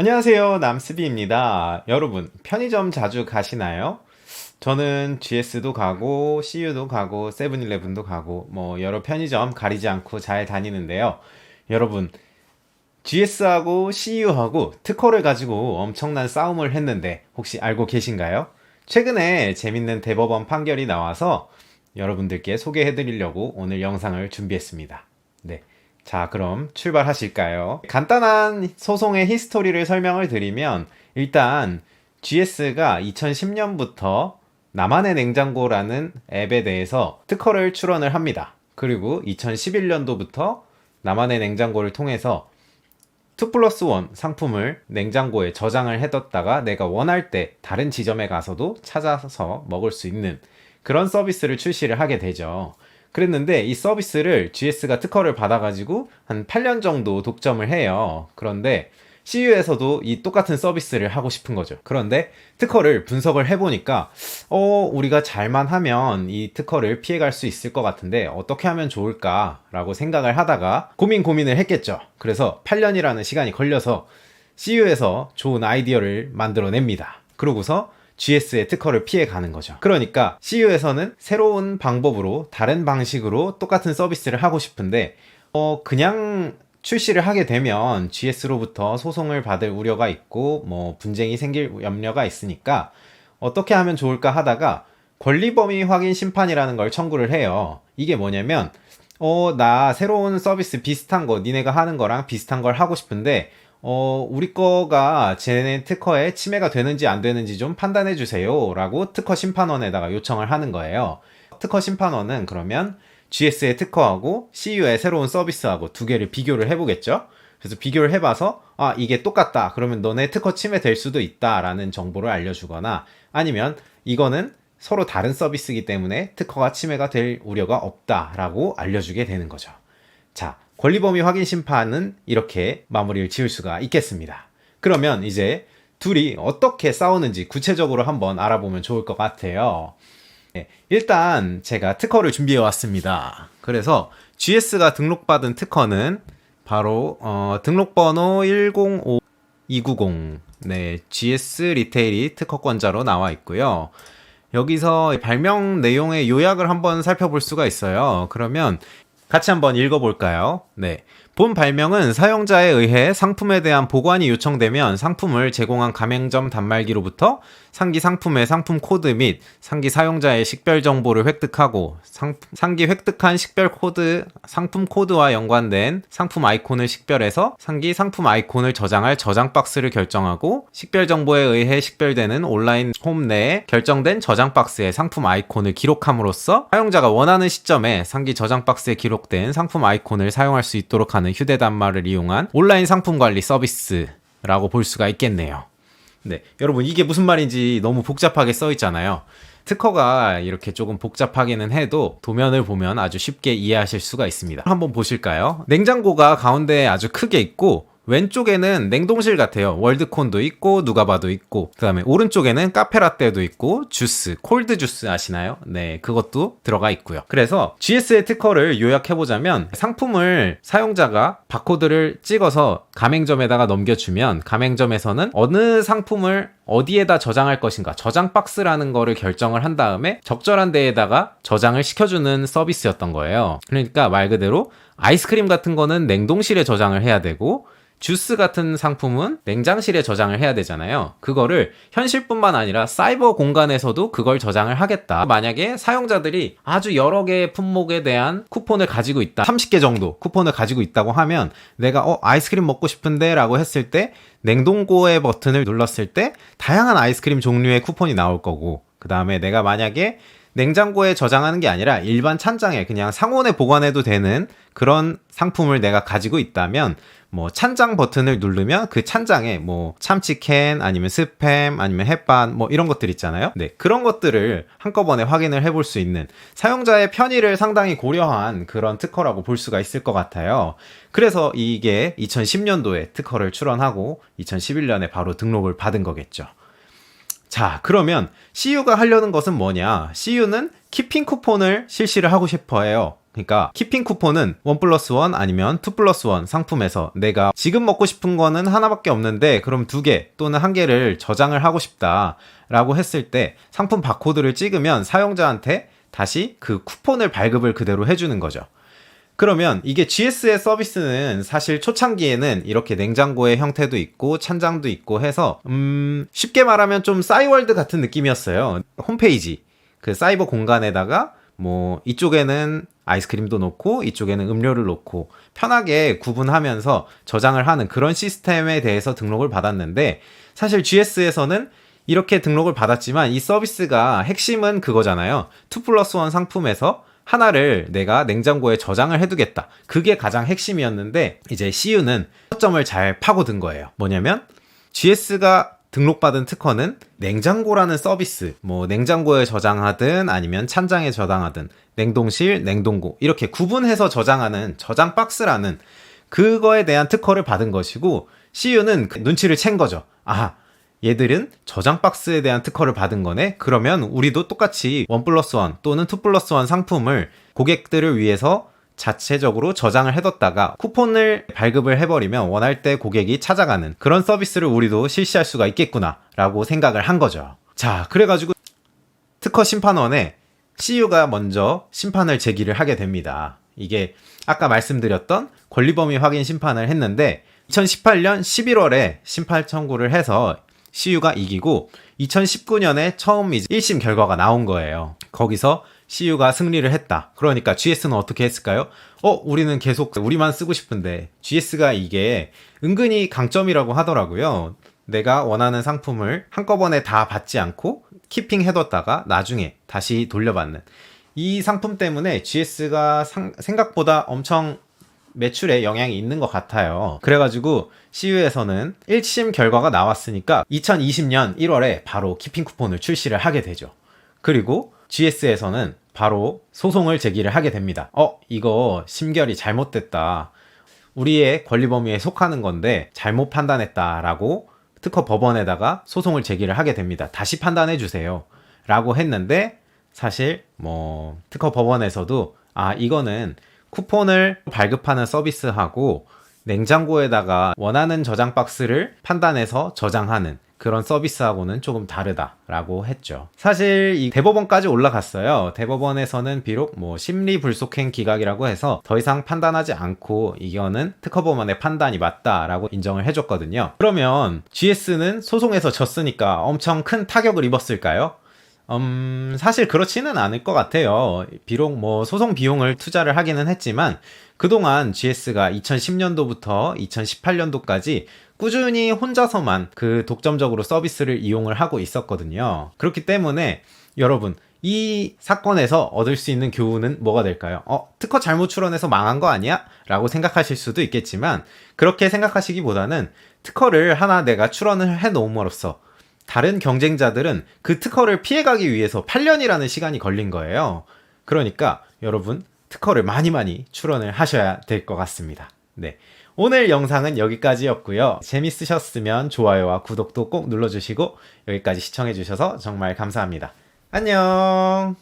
안녕하세요. 남스비입니다. 여러분, 편의점 자주 가시나요? 저는 GS도 가고, CU도 가고, 세븐일레븐도 가고, 여러 편의점 가리지 않고 잘 다니는데요. 여러분, GS하고 CU하고 특허를 가지고 엄청난 싸움을 했는데, 혹시 알고 계신가요? 최근에 재밌는 대법원 판결이 나와서 여러분들께 소개해 드리려고 오늘 영상을 준비했습니다. 네. 자, 그럼 출발하실까요? 간단한 소송의 히스토리를 설명을 드리면, 일단 GS가 2010년부터 나만의 냉장고라는 앱에 대해서 특허를 출원을 합니다. 그리고 2011년도부터 나만의 냉장고를 통해서 2+1 상품을 냉장고에 저장을 해뒀다가 내가 원할 때 다른 지점에 가서도 찾아서 먹을 수 있는 그런 서비스를 출시를 하게 되죠. 그랬는데 이 서비스를 GS가 특허를 받아가지고 한 8년 정도 독점을 해요. 그런데 CU에서도 이 똑같은 서비스를 하고 싶은 거죠. 그런데 특허를 분석을 해보니까 우리가 잘만 하면 이 특허를 피해갈 수 있을 것 같은데 어떻게 하면 좋을까라고 생각을 하다가 고민을 했겠죠. 그래서 8년이라는 시간이 걸려서 CU에서 좋은 아이디어를 만들어냅니다. 그러고서 GS의 특허를 피해가는 거죠. 그러니까 CU에서는 새로운 방법으로 다른 방식으로 똑같은 서비스를 하고 싶은데 그냥 출시를 하게 되면 GS로부터 소송을 받을 우려가 있고 분쟁이 생길 염려가 있으니까 어떻게 하면 좋을까 하다가 권리범위 확인 심판이라는 걸 청구를 해요. 이게 뭐냐면 나 새로운 서비스 비슷한 거 니네가 하는 거랑 비슷한 걸 하고 싶은데 우리 거가 쟤네 특허에 침해가 되는지 안 되는지 좀 판단해 주세요 라고 특허 심판원에다가 요청을 하는 거예요. 특허 심판원은 그러면 GS의 특허하고 CU의 새로운 서비스하고 두 개를 비교를 해보겠죠. 그래서 비교를 해봐서 이게 똑같다 그러면 너네 특허 침해 될 수도 있다 라는 정보를 알려주거나, 아니면 이거는 서로 다른 서비스이기 때문에 특허가 침해가 될 우려가 없다 라고 알려주게 되는 거죠. 자, 권리범위 확인 심판은 이렇게 마무리를 지을 수가 있겠습니다. 그러면 이제 둘이 어떻게 싸우는지 구체적으로 한번 알아보면 좋을 것 같아요. 일단 제가 특허를 준비해 왔습니다. 그래서 GS가 등록받은 특허는 바로 등록번호 105290 GS 리테일이 특허권자로 나와 있고요. 여기서 발명 내용의 요약을 한번 살펴볼 수가 있어요. 그러면 같이 한번 읽어볼까요? 네. 본 발명은 사용자에 의해 상품에 대한 보관이 요청되면 상품을 제공한 가맹점 단말기로부터 상기 상품의 상품 코드 및 상기 사용자의 식별 정보를 획득하고 상기 획득한 식별 코드, 상품 코드와 연관된 상품 아이콘을 식별해서 상기 상품 아이콘을 저장할 저장 박스를 결정하고 식별 정보에 의해 식별되는 온라인 홈 내에 결정된 저장 박스에 상품 아이콘을 기록함으로써 사용자가 원하는 시점에 상기 저장 박스에 기록된 상품 아이콘을 사용할 수 있도록 하는 휴대단말을 이용한 온라인 상품 관리 서비스라고 볼 수가 있겠네요. 네, 여러분 이게 무슨 말인지 너무 복잡하게 써 있잖아요. 특허가 이렇게 조금 복잡하기는 해도 도면을 보면 아주 쉽게 이해하실 수가 있습니다. 한번 보실까요? 냉장고가 가운데에 아주 크게 있고 왼쪽에는 냉동실 같아요. 월드콘도 있고 누가바도 있고, 그 다음에 오른쪽에는 카페라떼도 있고 주스, 콜드 주스 아시나요? 네, 그것도 들어가 있고요. 그래서 GS의 특허를 요약해보자면 상품을 사용자가 바코드를 찍어서 가맹점에다가 넘겨주면 가맹점에서는 어느 상품을 어디에다 저장할 것인가, 저장 박스라는 거를 결정을 한 다음에 적절한 데에다가 저장을 시켜주는 서비스였던 거예요. 그러니까 말 그대로 아이스크림 같은 거는 냉동실에 저장을 해야 되고 주스 같은 상품은 냉장실에 저장을 해야 되잖아요. 그거를 현실뿐만 아니라 사이버 공간에서도 그걸 저장을 하겠다. 만약에 사용자들이 아주 여러 개의 품목에 대한 쿠폰을 가지고 있다, 30개 정도 쿠폰을 가지고 있다고 하면 내가 아이스크림 먹고 싶은데 라고 했을 때 냉동고의 버튼을 눌렀을 때 다양한 아이스크림 종류의 쿠폰이 나올 거고, 그 다음에 내가 만약에 냉장고에 저장하는 게 아니라 일반 찬장에 그냥 상온에 보관해도 되는 그런 상품을 내가 가지고 있다면 찬장 버튼을 누르면 그 찬장에 참치캔 아니면 스팸 아니면 햇반 이런 것들 있잖아요. 네, 그런 것들을 한꺼번에 확인을 해볼 수 있는, 사용자의 편의를 상당히 고려한 그런 특허라고 볼 수가 있을 것 같아요. 그래서 이게 2010년도에 특허를 출원하고 2011년에 바로 등록을 받은 거겠죠. 자, 그러면 CU가 하려는 것은 뭐냐? CU는 키핑 쿠폰을 실시를 하고 싶어 해요. 그러니까 키핑 쿠폰은 1 플러스 1 아니면 2 플러스 1 상품에서 내가 지금 먹고 싶은 거는 하나밖에 없는데 그럼 2개 또는 1개를 저장을 하고 싶다 라고 했을 때 상품 바코드를 찍으면 사용자한테 다시 그 쿠폰을 발급을 그대로 해주는 거죠. 그러면 이게 GS의 서비스는 사실 초창기에는 이렇게 냉장고의 형태도 있고 찬장도 있고 해서 쉽게 말하면 좀 싸이월드 같은 느낌이었어요. 홈페이지 그 사이버 공간에다가 뭐 이쪽에는 아이스크림도 놓고 이쪽에는 음료를 놓고 편하게 구분하면서 저장을 하는 그런 시스템에 대해서 등록을 받았는데, 사실 GS에서는 이렇게 등록을 받았지만 이 서비스가 핵심은 그거잖아요. 2 플러스 1 상품에서 하나를 내가 냉장고에 저장을 해두겠다. 그게 가장 핵심이었는데 이제 CU는 초점을 잘 파고든 거예요. 뭐냐면 GS가 등록받은 특허는 냉장고라는 서비스, 뭐 냉장고에 저장하든 아니면 찬장에 저장하든 냉동실, 냉동고 이렇게 구분해서 저장하는 저장 박스라는 그거에 대한 특허를 받은 것이고, CU는 그 눈치를 챈 거죠. 아, 얘들은 저장 박스에 대한 특허를 받은 거네? 그러면 우리도 똑같이 1 플러스 1 또는 2 플러스 1 상품을 고객들을 위해서 자체적으로 저장을 해뒀다가 쿠폰을 발급을 해버리면 원할 때 고객이 찾아가는 그런 서비스를 우리도 실시할 수가 있겠구나 라고 생각을 한 거죠. 자, 그래가지고 특허 심판원에 CU가 먼저 심판을 제기를 하게 됩니다. 이게 아까 말씀드렸던 권리범위 확인 심판을 했는데 2018년 11월에 심판 청구를 해서 CU가 이기고 2019년에 처음 이제 1심 결과가 나온 거예요. 거기서 CU가 승리를 했다. 그러니까 GS는 어떻게 했을까요? 우리는 계속 우리만 쓰고 싶은데, GS가 이게 은근히 강점이라고 하더라고요. 내가 원하는 상품을 한꺼번에 다 받지 않고 키핑 해뒀다가 나중에 다시 돌려받는 이 상품 때문에 GS가 생각보다 엄청 매출에 영향이 있는 것 같아요. 그래가지고 CU에서는 1심 결과가 나왔으니까 2020년 1월에 바로 키핑 쿠폰을 출시를 하게 되죠. 그리고 GS에서는 바로 소송을 제기를 하게 됩니다. 이거 심결이 잘못됐다. 우리의 권리 범위에 속하는 건데 잘못 판단했다라고 특허 법원에다가 소송을 제기를 하게 됩니다. 다시 판단해 주세요 라고 했는데, 사실 뭐 특허 법원에서도 이거는 쿠폰을 발급하는 서비스하고 냉장고에다가 원하는 저장 박스를 판단해서 저장하는 그런 서비스하고는 조금 다르다라고 했죠. 사실 이 대법원까지 올라갔어요. 대법원에서는 비록 뭐 심리불속행 기각이라고 해서 더 이상 판단하지 않고 이거는 특허법원의 판단이 맞다라고 인정을 해줬거든요. 그러면 GS는 소송에서 졌으니까 엄청 큰 타격을 입었을까요? 사실 그렇지는 않을 것 같아요. 비록 뭐 소송 비용을 투자를 하기는 했지만 그동안 GS가 2010년도부터 2018년도까지 꾸준히 혼자서만 그 독점적으로 서비스를 이용을 하고 있었거든요. 그렇기 때문에 여러분, 이 사건에서 얻을 수 있는 교훈은 뭐가 될까요? 특허 잘못 출원해서 망한 거 아니야? 라고 생각하실 수도 있겠지만, 그렇게 생각하시기보다는 특허를 하나 내가 출원을 해 놓음으로써 다른 경쟁자들은 그 특허를 피해가기 위해서 8년이라는 시간이 걸린 거예요. 그러니까 여러분, 특허를 많이 출원을 하셔야 될 것 같습니다. 네, 오늘 영상은 여기까지였고요. 재밌으셨으면 좋아요와 구독도 꼭 눌러주시고 여기까지 시청해주셔서 정말 감사합니다. 안녕.